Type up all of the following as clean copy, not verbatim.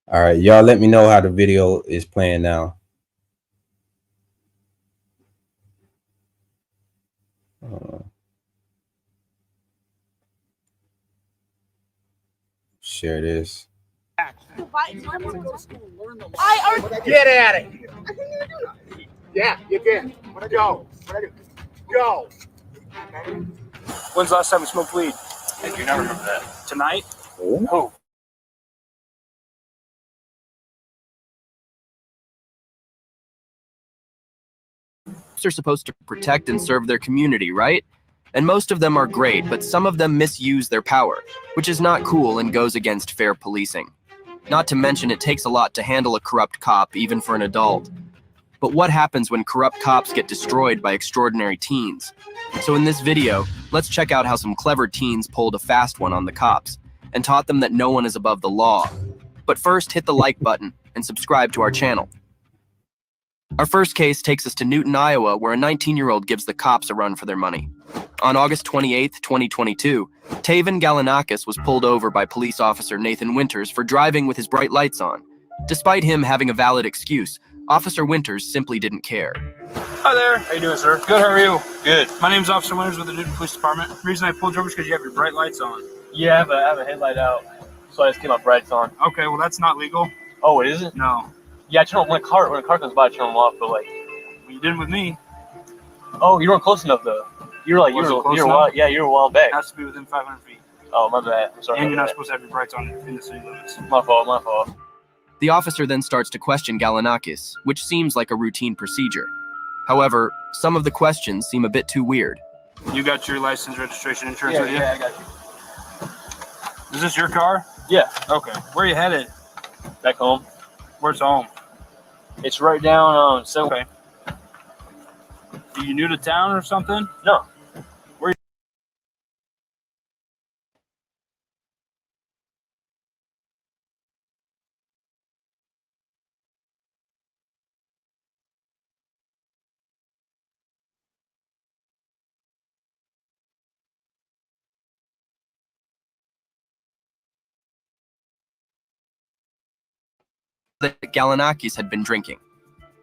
All right, y'all let me know how the video is playing now. Share this. Get at it. Yeah, you can. Go. Go. When's the last time we smoked weed? I do not remember that. Tonight? Oh. Are supposed to protect and serve their community, right? And most of them are great, but some of them misuse their power, which is not cool and goes against fair policing. Not to mention it takes a lot to handle a corrupt cop, even for an adult. But what happens when corrupt cops get destroyed by extraordinary teens? So in this video, let's check out how some clever teens pulled a fast one on the cops and taught them that no one is above the law. But first, hit the like button and subscribe to our channel. Our first case takes us to Newton, Iowa, where a 19-year-old gives the cops a run for their money. On August 28, 2022, Taven Galanakis was pulled over by police officer Nathan Winters for driving with his bright lights on. Despite him having a valid excuse, Officer Winters simply didn't care. Hi there. How you doing, sir? Good, how are you? Good. My name's Officer Winters with the Newton Police Department. The reason I pulled you over is because you have your bright lights on. Yeah, I have a headlight out, so I just keep my brights on. Okay, well that's not legal. Oh, it isn't? No. Yeah, I turn on when a car comes by, I turn them off, but like. Well, you didn't with me. Oh, you weren't close enough though. You were a while back. It has to be within 500 feet. Oh, my bad. I'm sorry. And you're not supposed to have your brights on in the city limits. My fault. The officer then starts to question Galanakis, which seems like a routine procedure. However, some of the questions seem a bit too weird. You got your license, registration, insurance with you? Yeah, I got you. Is this your car? Yeah. Okay. Where are you headed? Back home. Where's home? It's right down, Okay. Are you new to town or something? No. Where That Galanakis had been drinking.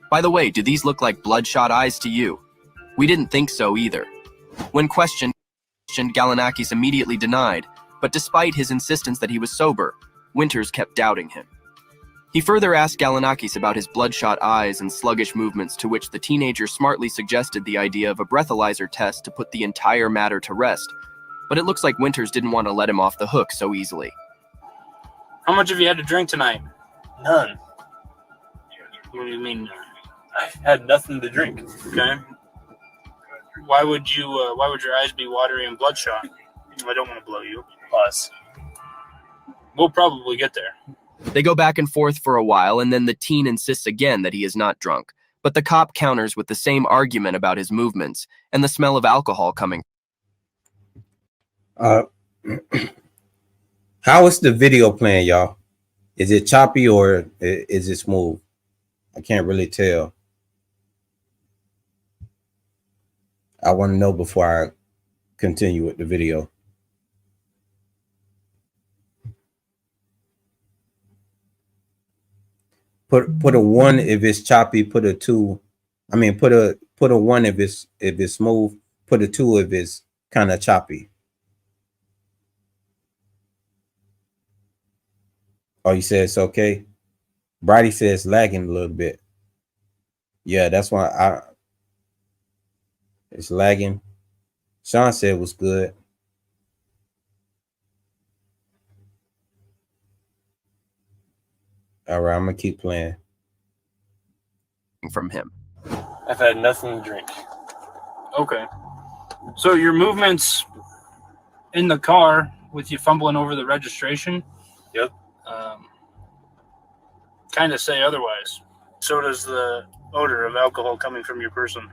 By the way, do these look like bloodshot eyes to you? We didn't think so either. When questioned, Galanakis immediately denied, but despite his insistence that he was sober, Winters kept doubting him. He further asked Galanakis about his bloodshot eyes and sluggish movements, to which the teenager smartly suggested the idea of a breathalyzer test to put the entire matter to rest, but it looks like Winters didn't want to let him off the hook so easily. How much have you had to drink tonight? None. What do you mean? I had nothing to drink. Okay. Why would your eyes be watery and bloodshot? I don't want to blow you. Plus. We'll probably get there. They go back and forth for a while, and then the teen insists again that he is not drunk, but the cop counters with the same argument about his movements and the smell of alcohol coming. How is the video playing, y'all? Is it choppy or is it smooth? I can't really tell. I want to know before I continue with the video. Put a 1 if it's choppy, put a 2. I mean, put a 1 if it's smooth, put a 2 if it's kind of choppy. Oh, you said it's okay? Brady says lagging a little bit. Yeah, that's why it's lagging. Sean said it was good. All right, I'm gonna keep playing. From him. I've had nothing to drink. Okay. So your movements in the car with you fumbling over the registration? Yep. Kind of say otherwise. So does the odor of alcohol coming from your person.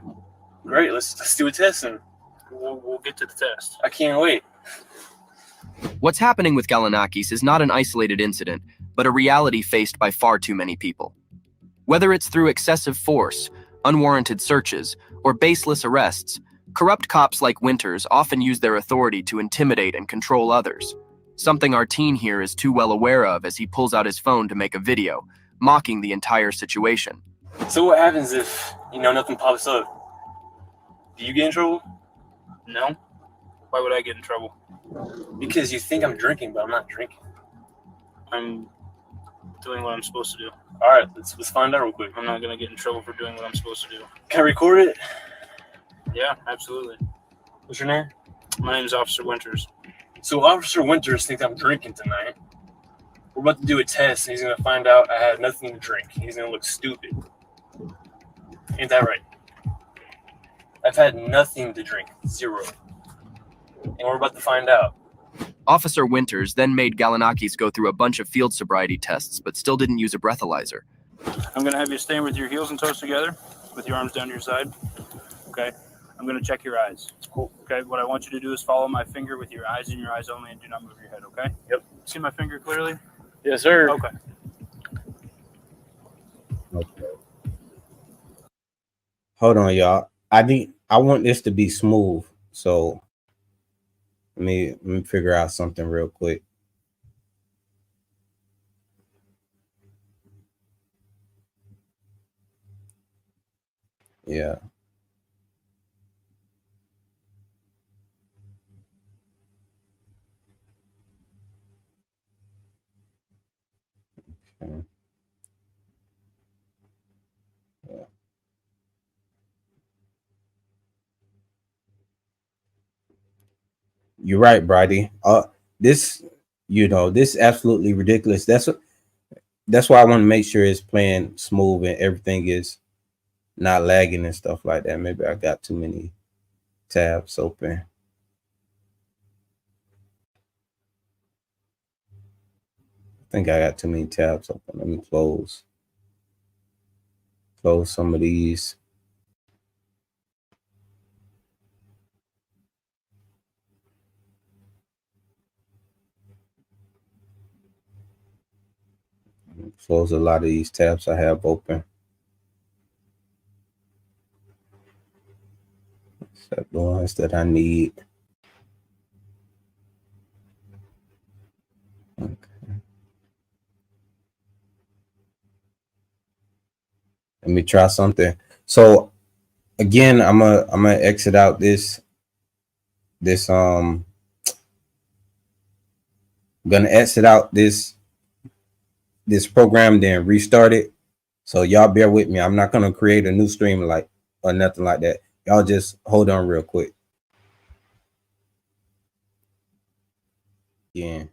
Great, let's do a test and We'll get to the test. I can't wait. What's happening with Galanakis is not an isolated incident, but a reality faced by far too many people. Whether it's through excessive force, unwarranted searches, or baseless arrests, corrupt cops like Winters often use their authority to intimidate and control others. something our teen here is too well aware of as he pulls out his phone to make a video, mocking the entire situation. So what happens if, nothing pops up? Do you get in trouble? No. Why would I get in trouble? Because you think I'm drinking, but I'm not drinking. I'm doing what I'm supposed to do. All right, let's find out real quick. I'm not going to get in trouble for doing what I'm supposed to do. Can I record it? Yeah, absolutely. What's your name? My name's Officer Winters. So Officer Winters thinks I'm drinking tonight. We're about to do a test, and he's going to find out I had nothing to drink. He's going to look stupid. Ain't that right? I've had nothing to drink. 0. And we're about to find out. Officer Winters then made Galanakis go through a bunch of field sobriety tests, but still didn't use a breathalyzer. I'm going to have you stand with your heels and toes together, with your arms down to your side. Okay? I'm going to check your eyes. Cool. Okay? What I want you to do is follow my finger with your eyes and your eyes only, and do not move your head, okay? Yep. See my finger clearly? Yes, sir. Okay. Okay. Hold on, y'all. I want this to be smooth, so let me figure out something real quick. Yeah. Okay. Yeah. You're right, Brady. This, this is absolutely ridiculous. That's why I want to make sure it's playing smooth and everything is not lagging and stuff like that. Maybe I got too many tabs open. I think I got too many tabs open. Let me close some of these. Close a lot of these tabs I have open. Except the ones that I need. Okay. Let me try something. So again, I'm gonna exit out this I'm gonna exit out this program, then restart it. So y'all bear with me. I'm not gonna create a new stream or nothing like that. Y'all just hold on real quick. Yeah.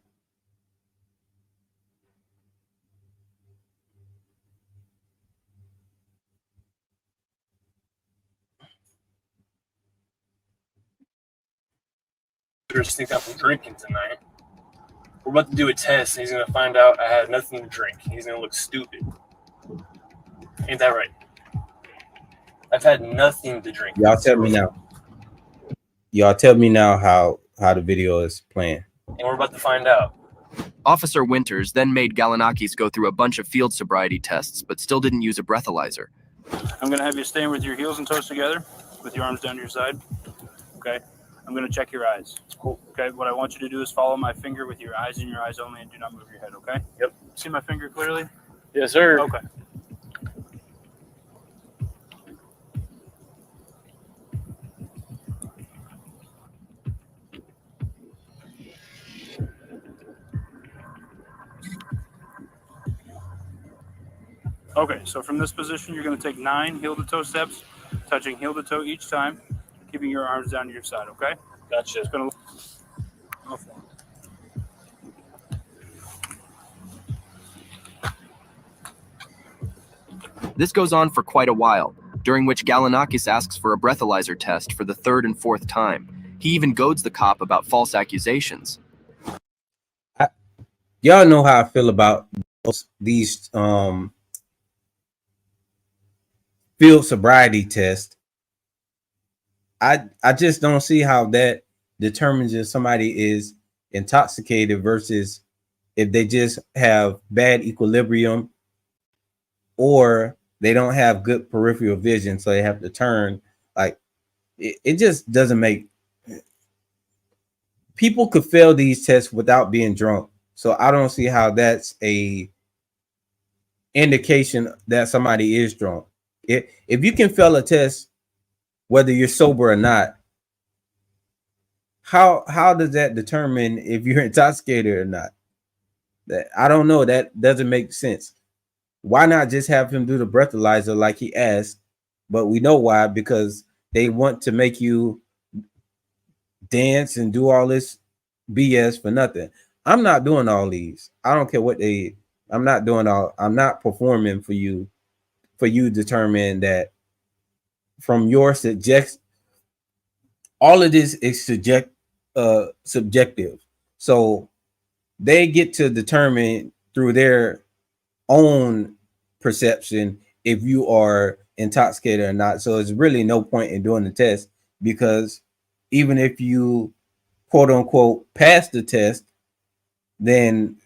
Think I'm drinking tonight. We're about to do a test, and he's going to find out I had nothing to drink. He's going to look stupid. Ain't that right? I've had nothing to drink. Y'all tell me now. Y'all tell me now how the video is playing. And we're about to find out. Officer Winters then made Galanakis go through a bunch of field sobriety tests, but still didn't use a breathalyzer. I'm going to have you stand with your heels and toes together, with your arms down to your side. Okay? I'm going to check your eyes. Cool. Okay? What I want you to do is follow my finger with your eyes and your eyes only, and do not move your head, okay? Yep. See my finger clearly? Yes, sir. Okay. Okay, so from this position, you're going to take 9 heel-to-toe steps, touching heel to toe each time, keeping your arms down to your side, okay? Gotcha. It's going to This goes on for quite a while, during which Galanakis asks for a breathalyzer test for the 3rd and 4th time. He even goads the cop about false accusations. Y'all know how I feel about these field sobriety tests. I just don't see how that determines if somebody is intoxicated versus if they just have bad equilibrium or they don't have good peripheral vision, so they have to turn. Like it just doesn't make people could fail these tests without being drunk. So I don't see how that's a indication that somebody is drunk. If you can fail a test whether you're sober or not, how does that determine if you're intoxicated or not? That I don't know. That doesn't make sense. Why not just have him do the breathalyzer like he asked? But we know why, because they want to make you dance and do all this BS for nothing. I'm not doing all these. I don't care what they. I'm not doing all. I'm not performing for you. For you to determine that from your subject. All of this is subjective. So they get to determine through their own perception if you are intoxicated or not. So it's really no point in doing the test, because even if you quote unquote pass the test, then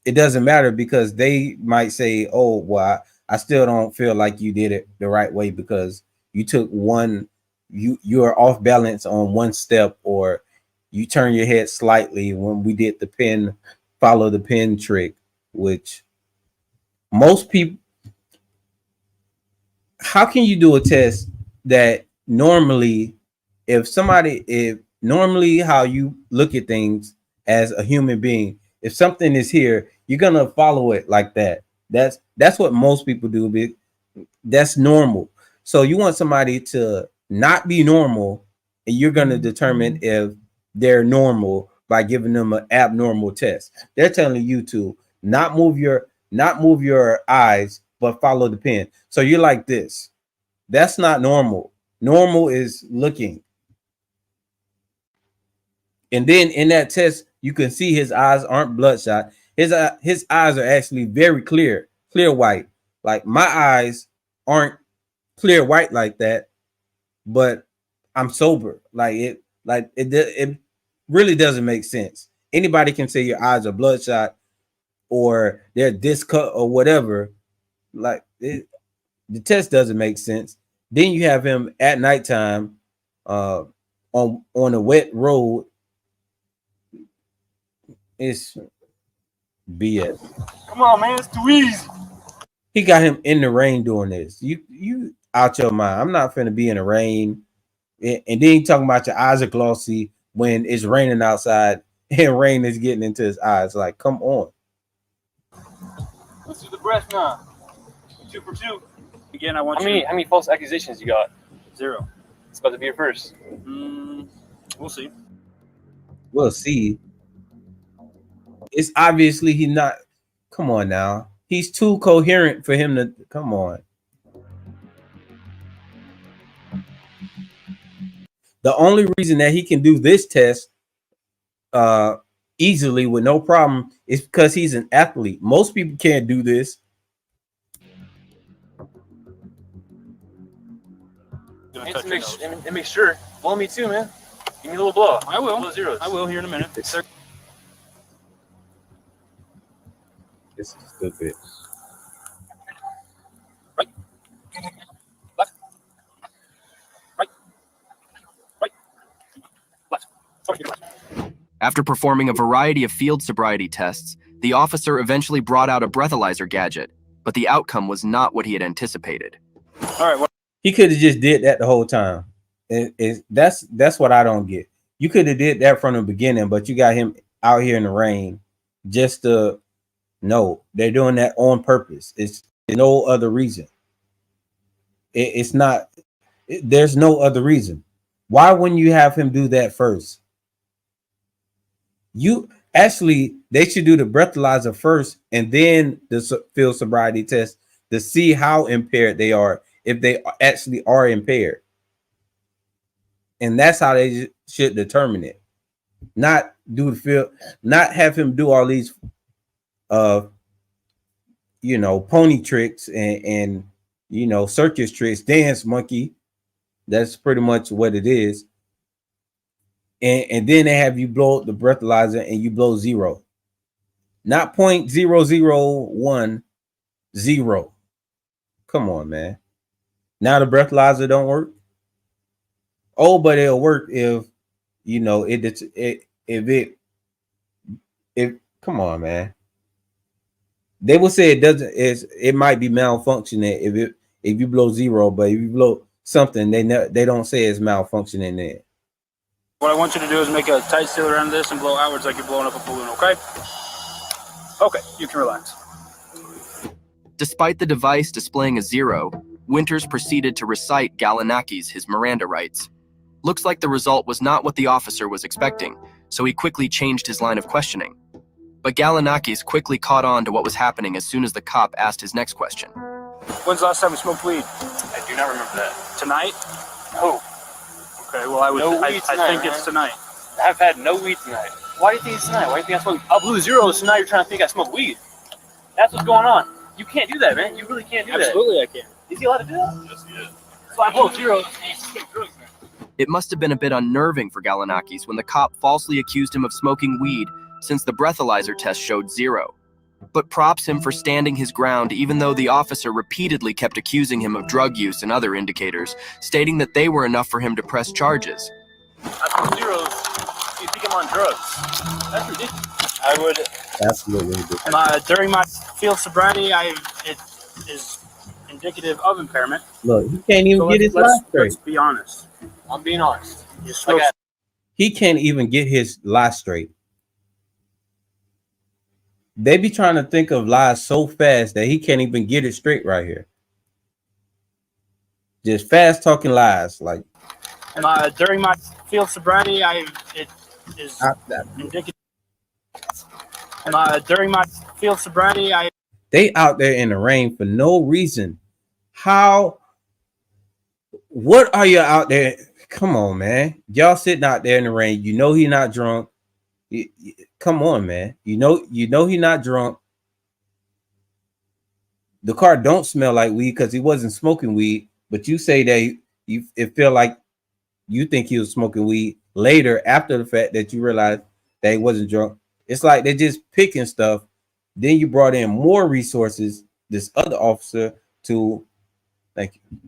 it doesn't matter, because they might say, oh, well, I still don't feel like you did it the right way because you took one, you are off balance on one step, or you turn your head slightly when we did the pin, follow the pin trick, which most people, how can you do a test that normally, if normally how you look at things as a human being, if something is here, you're gonna follow it like that. That's what most people do. That's normal. So you want somebody to not be normal, and you're gonna determine if they're normal by giving them an abnormal test. They're telling you to not move your eyes, but follow the pin. So you're like this. That's not normal. Normal is looking. And then in that test, you can see his eyes aren't bloodshot. His eyes are actually very clear white. Like my eyes aren't clear white like that, but I'm sober. It really doesn't make sense. Anybody can say your eyes are bloodshot or they're discut or whatever. The test doesn't make sense. Then you have him at nighttime on a wet road. It's BS. Come on, man, it's too easy. He got him in the rain doing this. You out your mind. I'm not finna be in the rain. And then he talking about your eyes are glossy when it's raining outside and rain is getting into his eyes. Like, come on. Let's do the breath now. 2 for 2. Again, I want How many false accusations you got? 0. It's about to be your first. We'll see. We'll see. It's obviously he not. Come on now. He's too coherent for him to come on. The only reason that he can do this test easily with no problem is because he's an athlete. Most people can't do this. And make sure. Blow me too, man. Give me a little blow. I will. Blow zeros. I will here in a minute. This is stupid. Right. Left. Right. Right. Left. After performing a variety of field sobriety tests, the officer eventually brought out a breathalyzer gadget, but the outcome was not what he had anticipated. All right. Well, He could have just did that the whole time. That's what I don't get. You could have did that from the beginning, but you got him out here in the rain just to no. They're doing that on purpose. It's no other reason. It's not. There's no other reason. Why wouldn't you have him do that first? They should do the breathalyzer first and then the field sobriety test to see how impaired they are, if they actually are impaired. And that's how they should determine it. Not do the field, not have him do all these pony tricks and circus tricks, dance monkey. That's pretty much what it is. And then they have you blow the breathalyzer and you blow 0. Not 0.0010. Come on, man. Now the breathalyzer don't work. Oh, but it'll work if it if come on, man. They will say it doesn't. It might be malfunctioning if you blow zero, but if you blow something, they don't say it's malfunctioning there. What I want you to do is make a tight seal around this and blow outwards like you're blowing up a balloon, okay? Okay, you can relax. Despite the device displaying a 0, Winters proceeded to recite Galanakis his Miranda rights. Looks like the result was not what the officer was expecting, so he quickly changed his line of questioning. But Galanakis quickly caught on to what was happening as soon as the cop asked his next question. When's the last time we smoked weed? I do not remember that. Tonight? No, Okay, well I think it's tonight. I've had no weed tonight. Why do you think it's tonight? Why do you think I smoked? I blew zeros, so now you're trying to think I smoked weed. That's what's going on. You can't do that, man. You really can't do that. Absolutely I can. Is he allowed to do that? Yes, he is. So I blow zeros and you smoke drugs now. It must have been a bit unnerving for Galanakis when the cop falsely accused him of smoking weed, since the breathalyzer test showed 0. But props him for standing his ground even though the officer repeatedly kept accusing him of drug use and other indicators, stating that they were enough for him to press charges. I smoke zeros. You think I'm on drugs? That's ridiculous. I would. Absolutely. During my field sobriety, it is indicative of impairment. Look, he can't even get his life straight. Let's be honest. I'm being honest. You smoke, He can't even get his lie straight. They be trying to think of lies so fast that he can't even get it straight right here. Just fast talking lies. Like during my field sobriety, it is indicative. During my field sobriety, they out there in the rain for no reason. What are you out there? Come on, man. Y'all sitting out there in the rain. You know he's not drunk. Come on, man. You know he's not drunk. The car don't smell like weed because he wasn't smoking weed. But you say that it feel like you think he was smoking weed later after the fact that you realized that he wasn't drunk. It's like they're just picking stuff. Then you brought in more resources. This other officer to, thank you.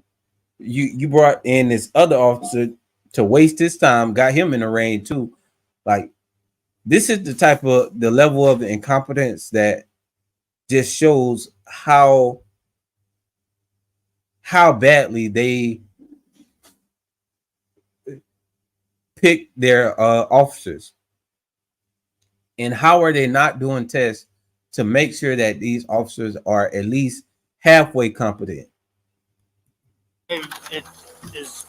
You brought in this other officer to waste his time. Got him in the rain too. Like, this is the level of incompetence that just shows how badly they pick their officers. And how are they not doing tests to make sure that these officers are at least halfway competent? it is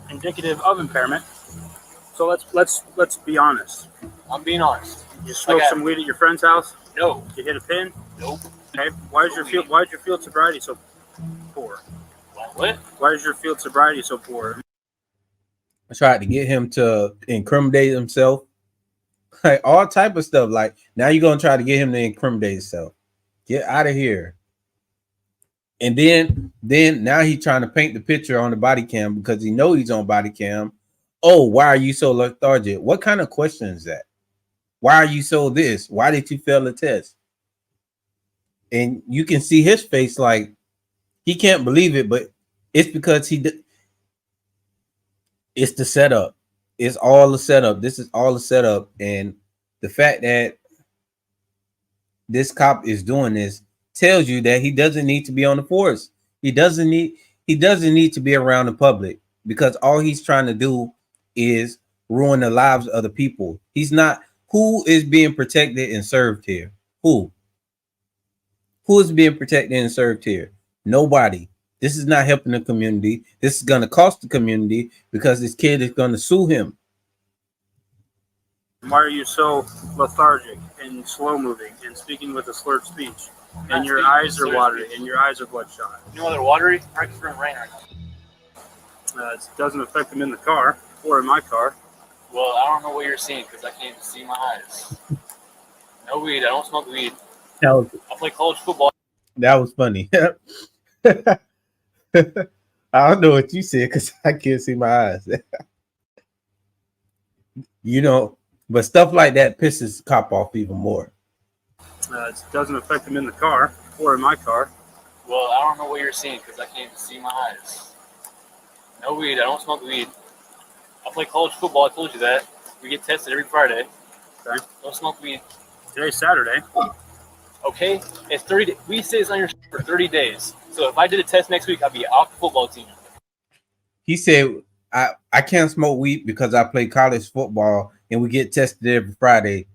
indicative of impairment. So let's be honest. I'm being honest. You smoked some weed at your friend's house? No. You hit a pin? Nope. Okay. Why is your field sobriety so poor? What? Why is your field sobriety so poor? I tried to get him to incriminate himself. Like all type of stuff. Like now you're gonna try to get him to incriminate himself. Get out of here. And then now he's trying to paint the picture on the body cam because he knows he's on body cam. Oh, why are you so lethargic? What kind of question is that? Why are you so this? Why did you fail the test? And you can see his face like he can't believe it, but it's because it's the setup. It's all the setup. This is all the setup. And the fact that this cop is doing this tells you that he doesn't need to be on the force. He doesn't need to be around the public because all he's trying to do is ruin the lives of other people. He's not. Who is being protected and served here? Who is being protected and served here? Nobody. This is not helping the community. This is going to cost the community because this kid is going to sue him. Why are you so lethargic and slow moving and speaking with a slurred speech? And your eyes are watery and your eyes are bloodshot. You know they're watery? Right in front of rain right now. It doesn't affect them in the car or in my car. Well, I don't know what you're seeing because I can't see my eyes. No weed. I don't smoke weed. I play college football. That was funny. I don't know what you said because I can't see my eyes. You know, but stuff like that pisses the cop off even more. It doesn't affect them in the car or in my car. Well, I don't know what you're seeing because I can't see my eyes. No weed. I don't smoke weed. I play college football. I told you that. We get tested every Friday. Okay. Don't smoke weed. Today's Saturday. Okay? It's 30. We say it's on your for 30 days. So if I did a test next week, I'd be off the football team. He said, I can't smoke weed because I play college football and we get tested every Friday.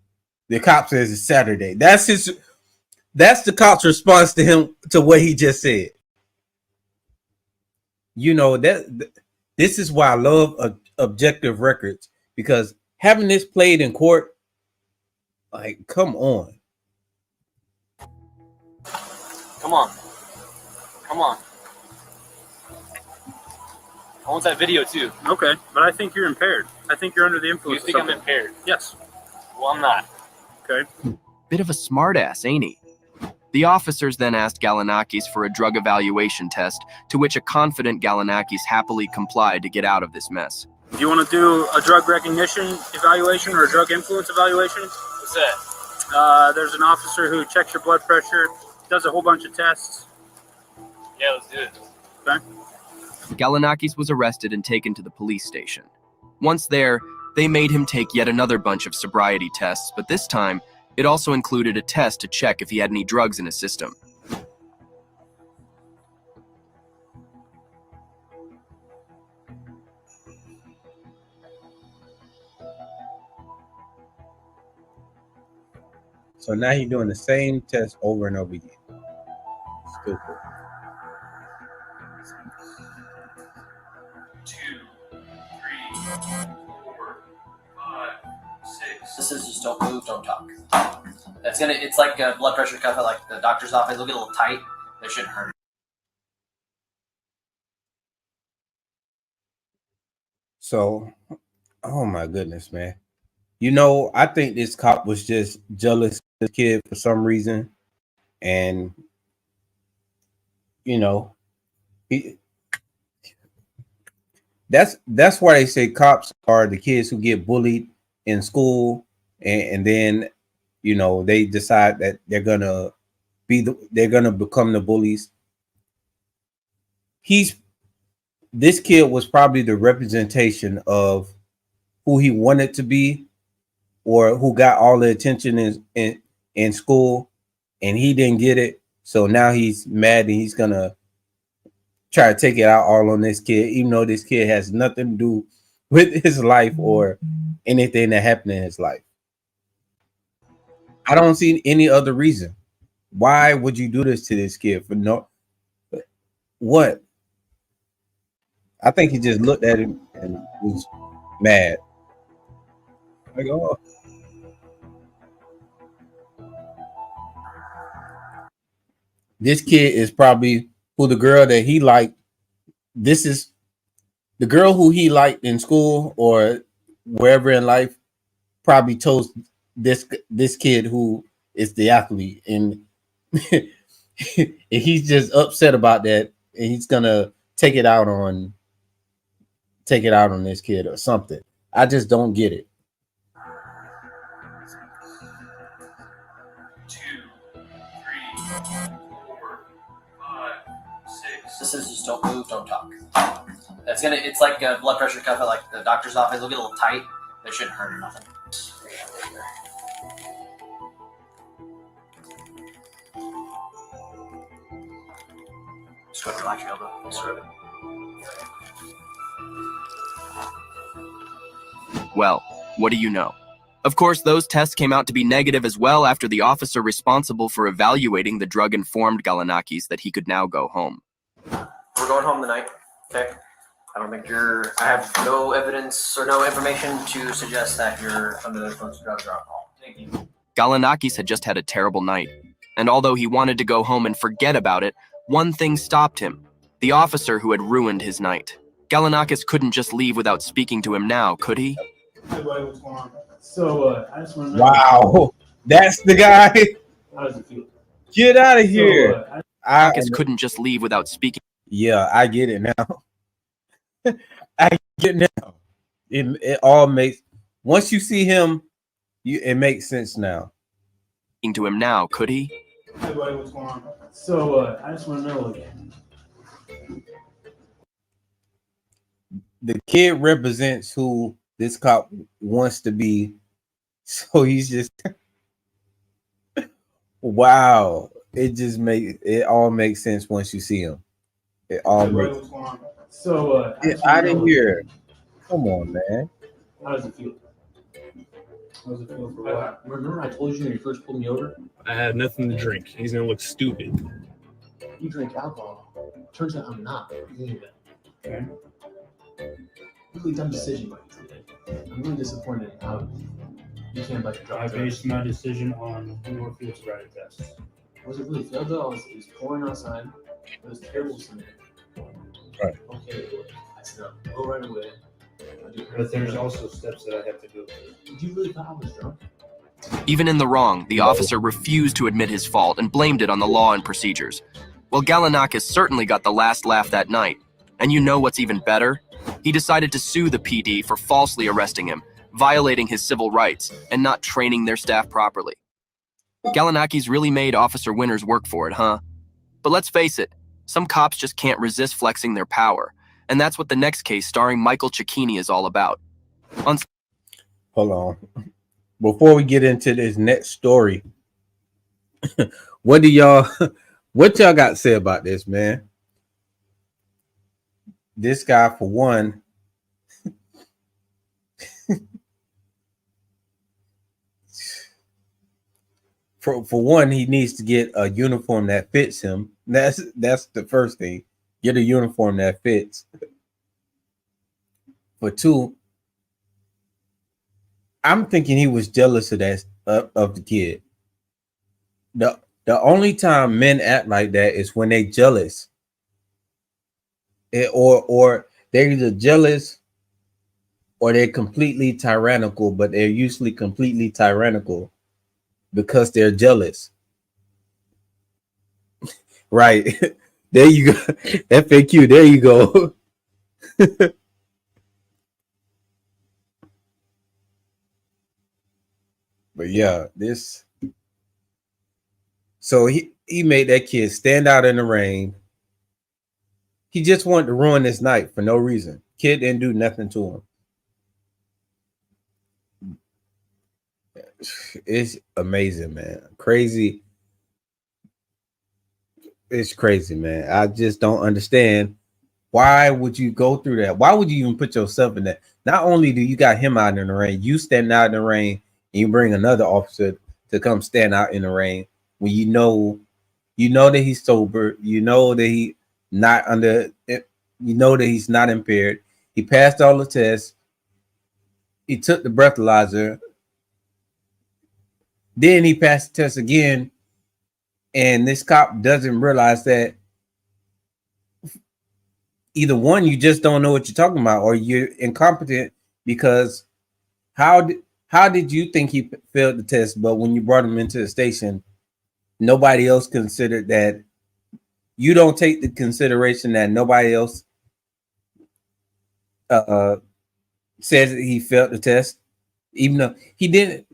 The cop says it's Saturday. That's the cop's response to him, to what he just said. You know, this is why I love objective records, because having this played in court, like, come on. Come on. Come on. I want that video too. Okay, but I think you're impaired. I think you're under the influence. You think I'm impaired? Yes. Well, I'm not. Okay. Bit of a smartass, ain't he? The officers then asked Galanakis for a drug evaluation test, to which a confident Galanakis happily complied to get out of this mess. Do you want to do a drug recognition evaluation or a drug influence evaluation? What's that? There's an officer who checks your blood pressure, does a whole bunch of tests. Yeah, let's do it. Okay. Galanakis was arrested and taken to the police station. Once there, they made him take yet another bunch of sobriety tests, but this time, it also included a test to check if he had any drugs in his system. So now he's doing the same test over and over again. Stupid. 2, 3, 4, 5, 6. This is just don't move, don't talk. It's like a blood pressure cuff at like the doctor's office. It'll get a little tight. It shouldn't hurt. So, oh my goodness, man. You know, I think this cop was just jealous of this kid for some reason. And, you know, that's why they say cops are the kids who get bullied in school, and then, you know, they decide that they're gonna become the bullies. This kid was probably the representation of who he wanted to be, or who got all the attention in school, and he didn't get it. So now he's mad and he's gonna try to take it out all on this kid, even though this kid has nothing to do with his life or anything that happened in his life. I don't see any other reason. Why would you do this to this kid? For no, what? I think he just looked at him and was mad. Like, oh. This kid is probably who the girl that he liked. This is the girl who he liked in school or wherever in life, probably chose this kid who is the athlete, and he's just upset about that, and he's gonna take it out on this kid or something. I just don't get it. 2, 3, 4, 5, 6. This is just don't move, don't talk. It's like a blood pressure cuff at like the doctor's office. It'll get a little tight. It shouldn't hurt or nothing. Just go to relax your elbow. Just rub it. Well, what do you know? Of course, those tests came out to be negative as well after the officer responsible for evaluating the drug informed Galanakis that he could now go home. We're going home tonight, okay? I don't think I have no evidence or no information to suggest that you're under the influence of drugs or alcohol. Thank you. Galanakis had just had a terrible night, and although he wanted to go home and forget about it, one thing stopped him: the officer who had ruined his night. Galanakis couldn't just leave without speaking to him now, could he? Hey, buddy, what's going on? So, I just want to know. Wow, that's the guy. How does it feel? Get out of here. So, Galanakis couldn't just leave without speaking. Yeah, I get it now. I get it now. It all makes, once you see him, it makes sense now. To him now, could he? Hey, buddy, what's going on? So, I just want to know again. The kid represents who this cop wants to be So he's just wow. It all makes sense once you see him. It all Hey, buddy, makes what's going on? So, I it just out want to of know, here. Come on, man. how does it feel? How does it feel? Remember I told you when you first pulled me over? I had nothing to drink. He's gonna look stupid. You drink alcohol. Turns out I'm not. Okay. Really dumb decision by you today. I'm really disappointed in how you can't let the I drive. based my decision on your field sobriety test. Was it really failed though? It was pouring outside. It was terrible Sunday. Right. Okay, I said I'll go right away. But there's also steps that I have to go through. You really thought I was drunk? Even in the wrong, the officer refused to admit his fault and blamed it on the law and procedures. Well, Galanakis certainly got the last laugh that night. And you know what's even better? He decided to sue the PD for falsely arresting him, violating his civil rights, and not training their staff properly. Galanakis really made Officer Winters work for it, huh? But let's face it, some cops just can't resist flexing their power. And that's what the next case starring Michael Cicchini is all about. Hold on. Before we get into this next story, what y'all got to say about this, man? This guy, for one, for one, he needs to get a uniform that fits him. That's the first thing. Get a uniform that fits. For two, I'm thinking he was jealous of that of the kid. The only time men act like that is when they jealous. Or they're either jealous or they're completely tyrannical, but they're usually completely tyrannical because they're jealous. Right. There you go. FAQ, there you go. But yeah, this. So he made that kid stand out in the rain. He just wanted to ruin this night for no reason. Kid didn't do nothing to him. It's amazing, man. Crazy. It's crazy, man. I just don't understand. Why would you go through that? Why would you even put yourself in that? Not only do you got him out in the rain, you stand out in the rain, and you bring another officer to come stand out in the rain when you know that he's sober, you know that he not under, you know that he's not impaired. He passed all the tests. He took the breathalyzer. Then he passed the test again, and this cop doesn't realize that either one, you just don't know what you're talking about, or you're incompetent. Because how did you think he failed the test, but when you brought him into the station, nobody else considered that? You don't take the consideration that nobody else says that he failed the test, even though he didn't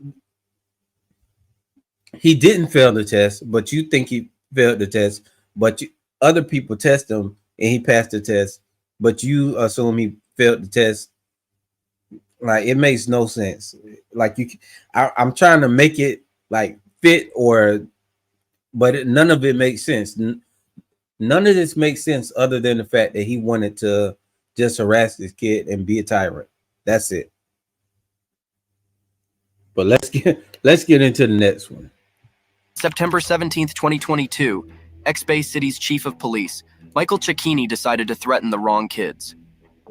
fail the test, but you think he failed the test, but other people test him and he passed the test, but you assume he failed the test. Like, it makes no sense. Like, I'm trying to make it like fit, but none of it makes sense. None of this makes sense other than the fact that he wanted to just harass this kid and be a tyrant. That's it. But let's get into the next one. September 17th, 2022, Ex-Bay City's chief of police, Michael Cicchini, decided to threaten the wrong kids.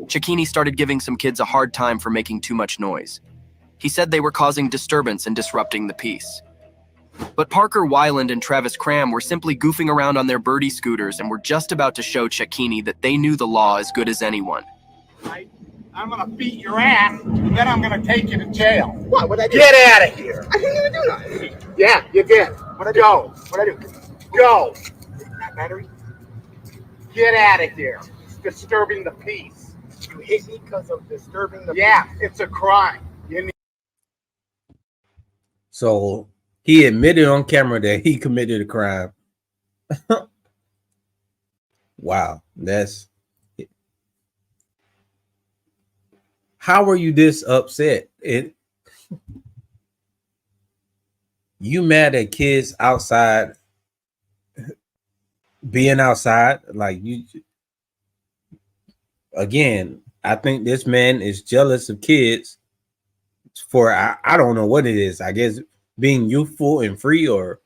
Cicchini started giving some kids a hard time for making too much noise. He said they were causing disturbance and disrupting the peace. But Parker Weiland and Travis Cram were simply goofing around on their birdie scooters and were just about to show Cicchini that they knew the law as good as anyone. I'm gonna beat your ass, and then I'm gonna take you to jail. What? What'd I do? Get out of here. I didn't even do nothing. Yeah, you did. What'd I do? Go. What'd I do? Go. That battery? Get out of here. It's disturbing the peace. You hit me because of disturbing the Yeah, it's a crime. You need. So he admitted on camera that he committed a crime. Wow, that's. How are you this upset? you mad at kids outside being outside? Like you again, I think this man is jealous of kids for I don't know what it is. I guess being youthful and free or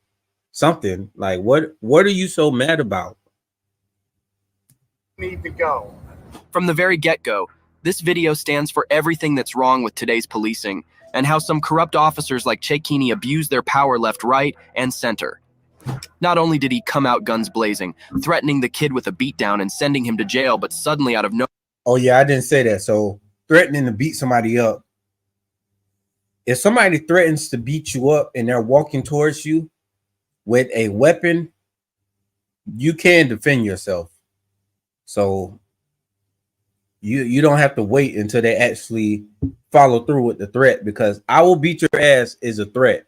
something. Like what are you so mad about? Need to go. From the very get-go, this video stands for everything that's wrong with today's policing and how some corrupt officers like Cecchini abuse their power left, right, and center. Not only did he come out guns blazing, threatening the kid with a beatdown and sending him to jail, but suddenly out of nowhere. Oh yeah, I didn't say that. So threatening to beat somebody up. If somebody threatens to beat you up and they're walking towards you with a weapon, you can defend yourself. So you don't have to wait until they actually follow through with the threat, because I will beat your ass is a threat.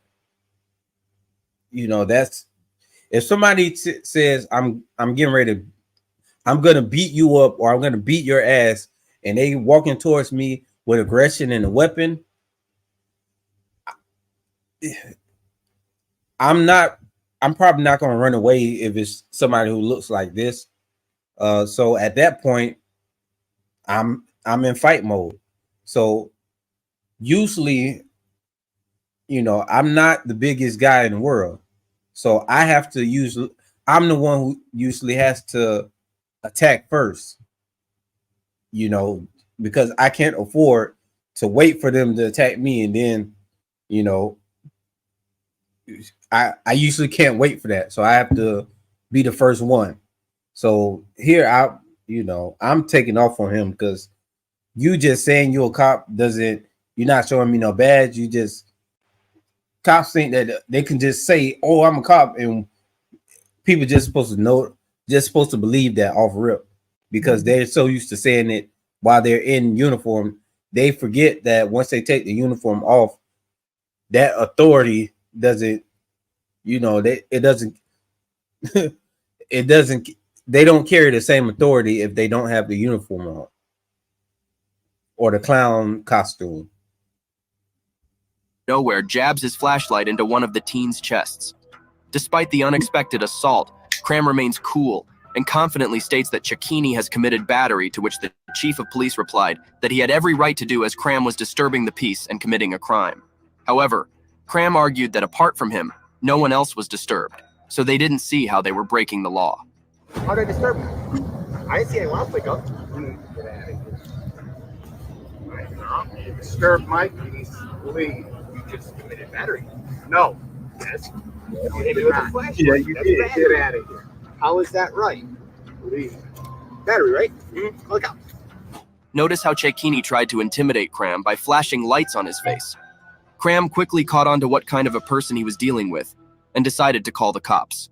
You know, that's if somebody says I'm getting ready, I'm gonna beat you up or I'm gonna beat your ass, and they walking towards me with aggression and a weapon, I'm probably not gonna run away if it's somebody who looks like this. So at that point, I'm in fight mode. So usually, you know, I'm not the biggest guy in the world. So I have to I'm the one who usually has to attack first, you know, because I can't afford to wait for them to attack me. And then, you know, I usually can't wait for that. So I have to be the first one. So here I'm taking off on him, because you just saying you're a cop you're not showing me no badge. You just, cops think that they can just say, oh, I'm a cop, and people just supposed to believe that off rip, because they're so used to saying it while they're in uniform. They forget that once they take the uniform off, that authority doesn't, you know, they don't carry the same authority if they don't have the uniform on or the clown costume. Nowhere jabs his flashlight into one of the teen's chests. Despite the unexpected assault, Cram remains cool and confidently states that Cecchini has committed battery, to which the chief of police replied that he had every right to do, as Cram was disturbing the peace and committing a crime. However, Cram argued that apart from him, no one else was disturbed, so they didn't see how they were breaking the law. How did I disturb me? I didn't see anyone else wake up. Get out of here. Right now, you disturbed my peace. Leave. You just committed battery. No. Yes. You hit me with a flashlight. Yeah, you did. Get out of here. How is that right? Leave. Battery, right? Mm-hmm. Look out. Notice how Cecchini tried to intimidate Cram by flashing lights on his face. Cram quickly caught on to what kind of a person he was dealing with and decided to call the cops.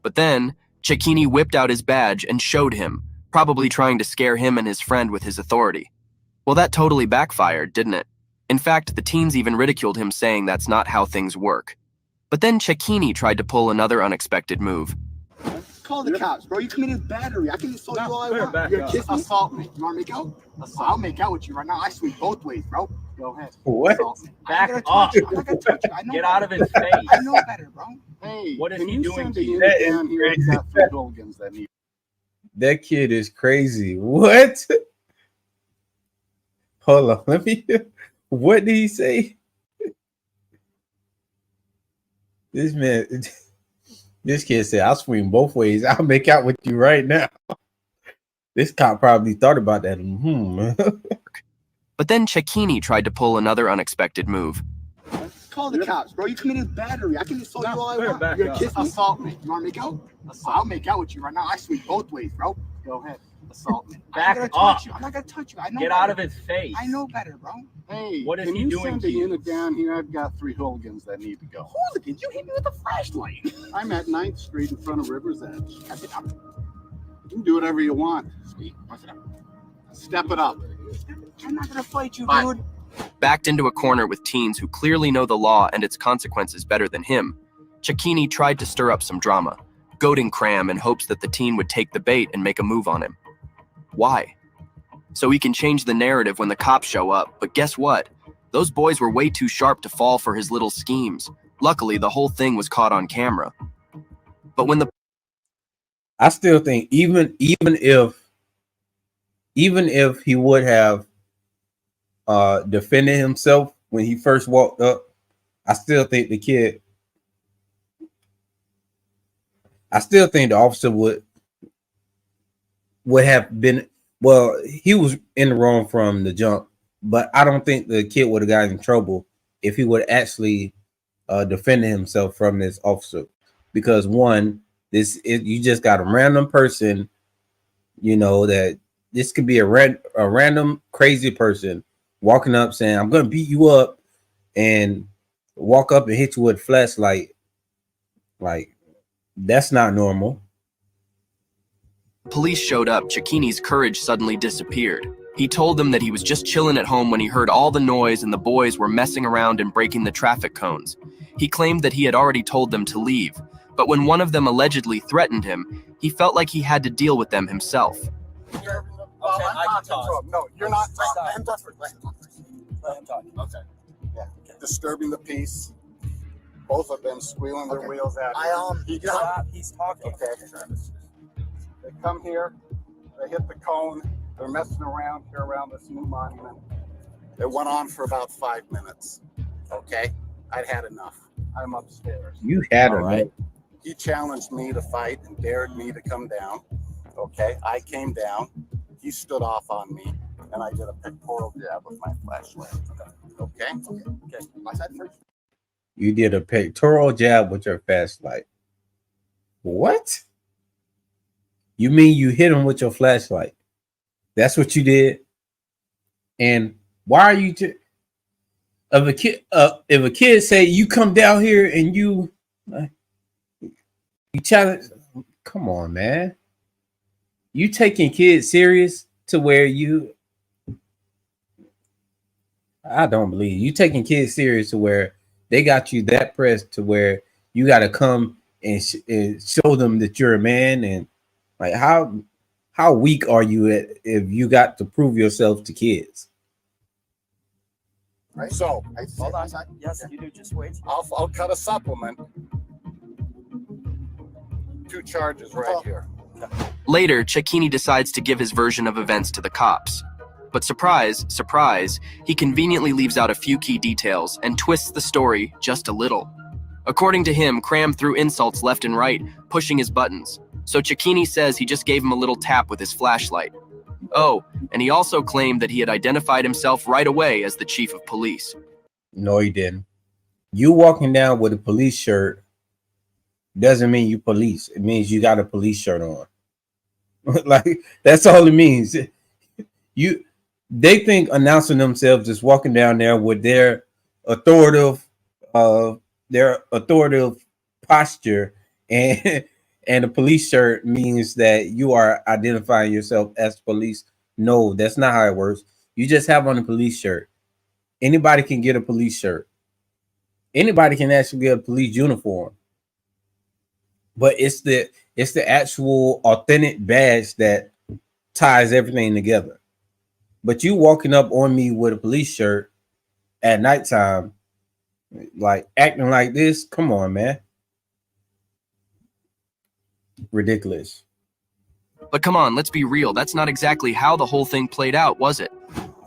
But then, Cecchini whipped out his badge and showed him, probably trying to scare him and his friend with his authority. Well, that totally backfired, didn't it? In fact, the teens even ridiculed him, saying that's not how things work. But then Cecchini tried to pull another unexpected move. Call the cops, bro. You committed battery. I can insult you all I want. You're just assault me. You want to make out? I'll make out with you right now. I swing both ways, bro. Go ahead. What? Back I'm off. not gonna touch you. I know Get better. out of his face. I know better, bro. Hey, what is he doing to you? That kid is crazy. What? Hold on. Let me. What did he say? This man, this kid said, I'll swing both ways. I'll make out with you right now. This cop probably thought about that. But then Cecchini tried to pull another unexpected move. Call the cops, bro. You committed battery. I can insult you all I want. You're just assault me. You want to make out? I'll make out with you right now. I swing both ways, bro. Go ahead. Assault me. Back off. I'm not gonna touch you. I know. Get better. out of his face. I know better, bro. Hey, what is he doing to you? Down here, I've got 3 hooligans that need to go. Hooligans? You hit me with a flashlight. I'm at 9th Street in front of River's Edge. You can do whatever you want. Sweet. Step it up. I'm not gonna fight you, Bye. dude. Backed into a corner with teens who clearly know the law and its consequences better than him, Cecchini tried to stir up some drama, goading Cram in hopes that the teen would take the bait and make a move on him. Why? So he can change the narrative when the cops show up, but guess what? Those boys were way too sharp to fall for his little schemes. Luckily, the whole thing was caught on camera. But when the I still think even if he would have defended himself when he first walked up, I still think the officer would have been, well, he was in the wrong from the jump, but I don't think the kid would have gotten in trouble if he would actually defended himself from this officer. Because one, you just got a random person, you know, that this could be a random crazy person walking up saying, I'm gonna beat you up, and walk up and hit you with a flashlight. Like, that's not normal. police showed up, Cecchini's courage suddenly disappeared. He told them that he was just chilling at home when he heard all the noise and the boys were messing around and breaking the traffic cones. He claimed that he had already told them to leave, but when one of them allegedly threatened him, he felt like he had to deal with them himself. Okay, I can talk. No, you're not. Let him talk first. Let him talk. Okay. Yeah. Disturbing the peace. Both of them squealing their wheels at you. He's talking. Okay. They come here. They hit the cone. They're messing around here around this new monument. It went on for about 5 minutes. Okay. I'd had enough. I'm upstairs. You had All enough. right. He challenged me to fight and dared me to come down. Okay. I came down. He stood off on me, and I did a pectoral jab with my flashlight. Okay. Okay. My side first. You did a pectoral jab with your flashlight. What? You mean you hit him with your flashlight? That's what you did? And why are you if a kid say you come down here and you challenge, come on, man. You taking kids serious to where I don't believe you taking kids serious to where they got you that pressed to where you got to come and show them that you're a man. And like, how weak are you if you got to prove yourself to kids? Right. So Hold on. Yes, you do. Just wait. I'll cut a supplement. 2 charges right here. Later, Cecchini decides to give his version of events to the cops. But surprise, surprise, he conveniently leaves out a few key details and twists the story just a little. According to him, Cram threw insults left and right, pushing his buttons. So Cecchini says he just gave him a little tap with his flashlight. Oh, and he also claimed that he had identified himself right away as the chief of police. No, he didn't. You walking down with a police shirt doesn't mean you police. It means you got a police shirt on. Like, that's all it means. They think announcing themselves is walking down there with their authoritative posture, and a police shirt means that you are identifying yourself as police. No, that's not how it works. You just have on a police shirt. Anybody can get a police shirt. Anybody can actually get a police uniform. But it's the actual authentic badge that ties everything together. But you walking up on me with a police shirt at nighttime, like acting like this, come on, man. Ridiculous. But come on, let's be real. That's not exactly how the whole thing played out, was it?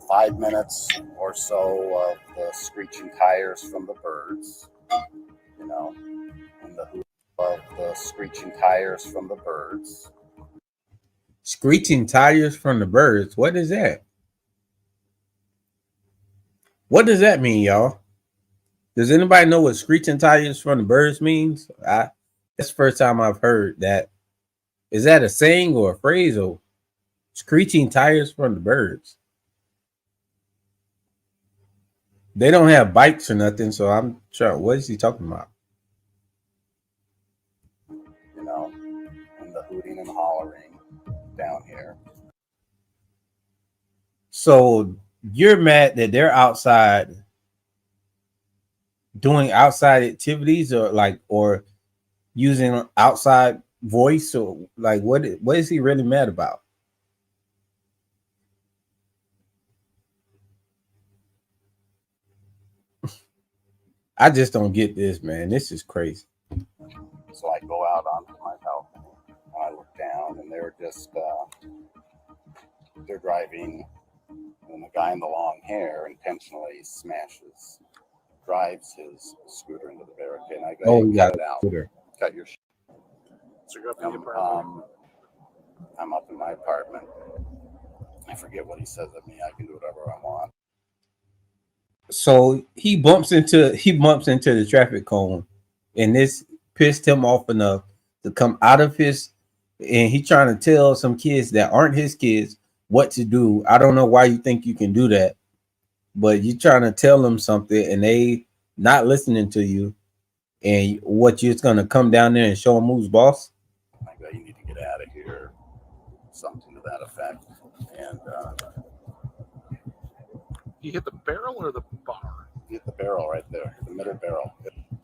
5 minutes or so of the screeching tires from the birds, you know, and the hoot of the screeching tires from the birds. Screeching tires from the birds. What is that? What does that mean, y'all? Does anybody know what screeching tires from the birds means? That's the first time I've heard that. Is that a saying or a phrase, or screeching tires from the birds? They don't have bikes or nothing, so I'm sure. What is he talking about? You know, and the hooting and hollering down here. So you're mad that they're outside doing outside activities, or using outside voice, or like what is he really mad about? I just don't get this, man. This is crazy. So I go out onto my balcony and I look down, and they're just they're driving, and the guy in the long hair intentionally drives his scooter into the barricade. And I go, Oh, hey, you cut got it out. scooter. Cut your shit. So you're up in the apartment. I'm up in my apartment. I forget what he says of me. I can do whatever I want. So he bumps into the traffic cone, and this pissed him off enough to come out of his, and he trying to tell some kids that aren't his kids what to do. I don't know why you think you can do that, but you trying to tell them something and they not listening to you, and what you're gonna come down there and show them who's boss. I go, you need to get out of here, something to that effect. And You hit the barrel or the bar? hit the barrel right there, the middle barrel.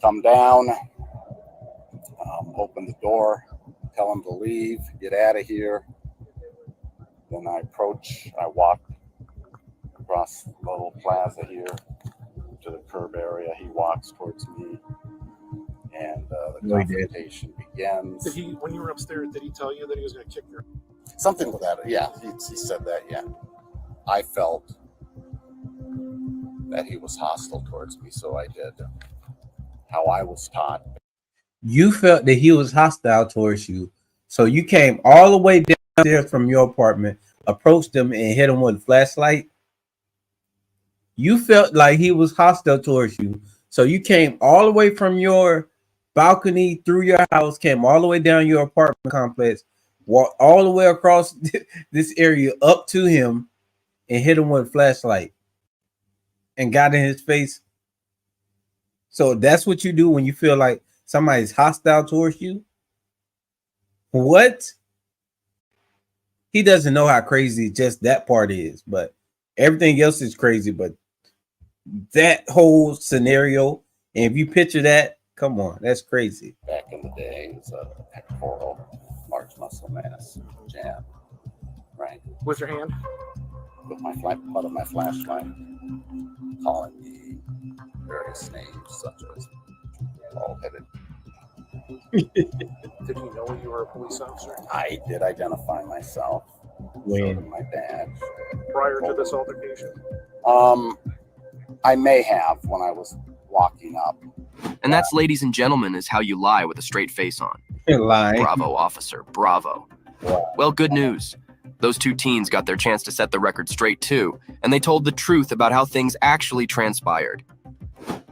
Come down, open the door, tell him to leave, get out of here. Then I walk across the little plaza here to the curb area. He walks towards me, and the confrontation begins. Did he, when you were upstairs, did he tell you that he was going to kick your? Something like that. Yeah, he said that. Yeah, I felt that he was hostile towards me, so I did how I was taught. You felt that he was hostile towards you, so you came all the way downstairs from your apartment, approached him, and hit him with a flashlight. You felt like he was hostile towards you, so you came all the way from your balcony through your house, came all the way down your apartment complex, walked all the way across this area up to him, and hit him with a flashlight, and got in his face. So that's what you do when you feel like somebody's hostile towards you? What? He doesn't know how crazy just that part is, but everything else is crazy. But that whole scenario, and if you picture that, come on, that's crazy. Back in the day, it was a pectoral large muscle mass jab, right? With your hand? With my butt of my flashlight, calling me various names such as bald-headed. Did he know you were a police officer? I did identify myself. When? Showed him my badge. Prior to this altercation? I may have when I was walking up. And that's, ladies and gentlemen, is how you lie with a straight face on. Lying. Bravo, officer. Bravo. Well, good news. Those two teens got their chance to set the record straight too, and they told the truth about how things actually transpired.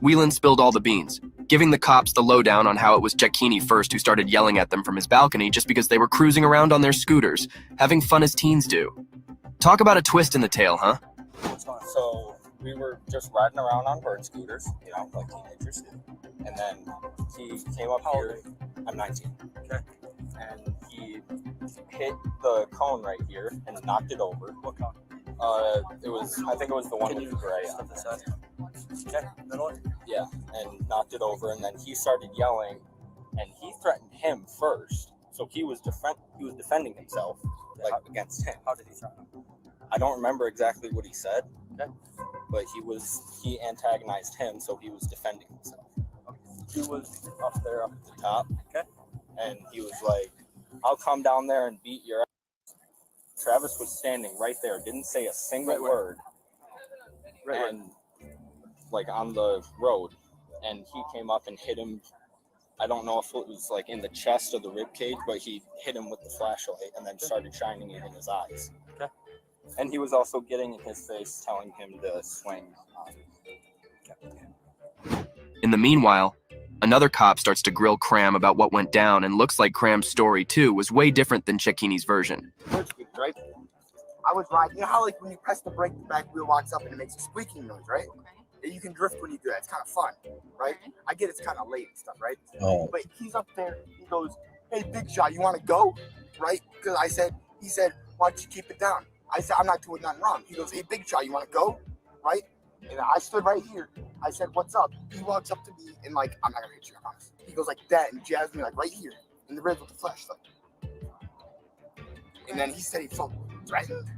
Whelan spilled all the beans, giving the cops the lowdown on how it was Giacchini first who started yelling at them from his balcony just because they were cruising around on their scooters, having fun as teens do. Talk about a twist in the tale, huh? So we were just riding around on bird scooters, you know, like teenagers do. And then he came up here. I'm 19. Okay. And he hit the cone right here and knocked it over. What cone? I think it was the one with the gray on it. Okay. Yeah, and knocked it over, and then he started yelling, and he threatened him first. So he was defending himself, like against him. How did he threaten him? I don't remember exactly what he said, okay, but he antagonized him, so he was defending himself. Okay. He was up there up at the top, okay, and he was like, "I'll come down there and beat your ass." Travis was standing right there, didn't say a single word, and like on the road, and he came up and hit him. I don't know if it was like in the chest or the rib cage, but he hit him with the flashlight and then started shining it in his eyes. Okay. And he was also getting in his face, telling him to swing on. In the meanwhile, another cop starts to grill Cram about what went down, and looks like Cram's story too was way different than Cecchini's version. Right? I was riding. You know how like when you press the brake, the back wheel locks up and it makes a squeaking noise, right? Okay. You can drift when you do that. It's kind of fun, right? Okay. I get it's kind of late and stuff, right? Oh. But he's up there. He goes, "Hey, big shot, you want to go?" Right? Because he said, "Why don't you keep it down?" I said, "I'm not doing nothing wrong." He goes, "Hey, big shot, you want to go?" Right? And I stood right here. I said, "What's up?" He walks up to me and like, "I'm not gonna hit you, I promise." He goes like that and jabs me like right here in the ribs with the flashlight. And then he said he felt threatened.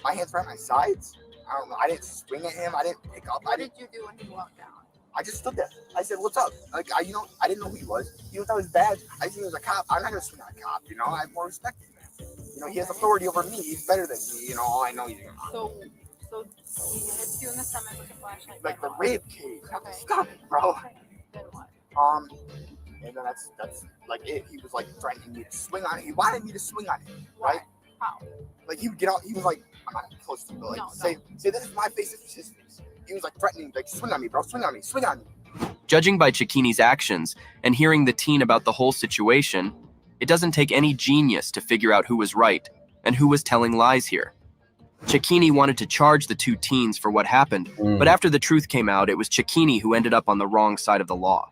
My hands were at my sides. I don't know. I didn't swing at him. I didn't pick up. What did you do when he walked down? I just stood there. I said, "What's up?" Like, I didn't know who he was. He was on his badge. I seen he was a cop. I'm not gonna swing on a cop. I have more respect for him. He has authority over me. He's better than me. All I know he's gonna. So he hits you in the stomach with a flashlight. Like the rib cage. Okay. Stop it, bro. Okay. Then what? And then that's like it. He was like threatening me to swing on it. He wanted me to swing on him, right? How? Like he would get out. He was like, "I'm not close to you, but like say this is my face, this is his face." He was like threatening, like, "Swing on me, bro. Swing on me. Swing on me." Judging by Cecchini's actions and hearing the teen about the whole situation, it doesn't take any genius to figure out who was right and who was telling lies here. Cecchini wanted to charge the two teens for what happened, but after the truth came out, it was Cecchini who ended up on the wrong side of the law.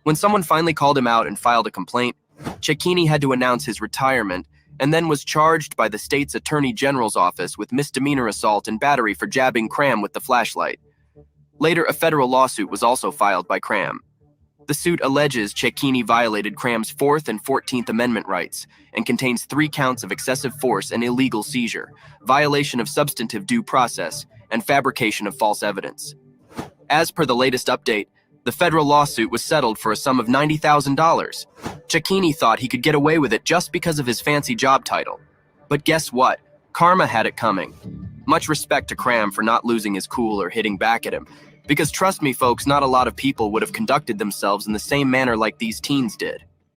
When someone finally called him out and filed a complaint, Cecchini had to announce his retirement and then was charged by the state's attorney general's office with misdemeanor assault and battery for jabbing Cram with the flashlight. Later, a federal lawsuit was also filed by Cram. The suit alleges Cecchini violated Cram's 4th and 14th Amendment rights and contains 3 counts of excessive force and illegal seizure, violation of substantive due process, and fabrication of false evidence. As per the latest update, the federal lawsuit was settled for a sum of $90,000. Cecchini thought he could get away with it just because of his fancy job title. But guess what? Karma had it coming. Much respect to Cram for not losing his cool or hitting back at him. Because trust me, folks, not a lot of people would have conducted themselves in the same manner like these teens did.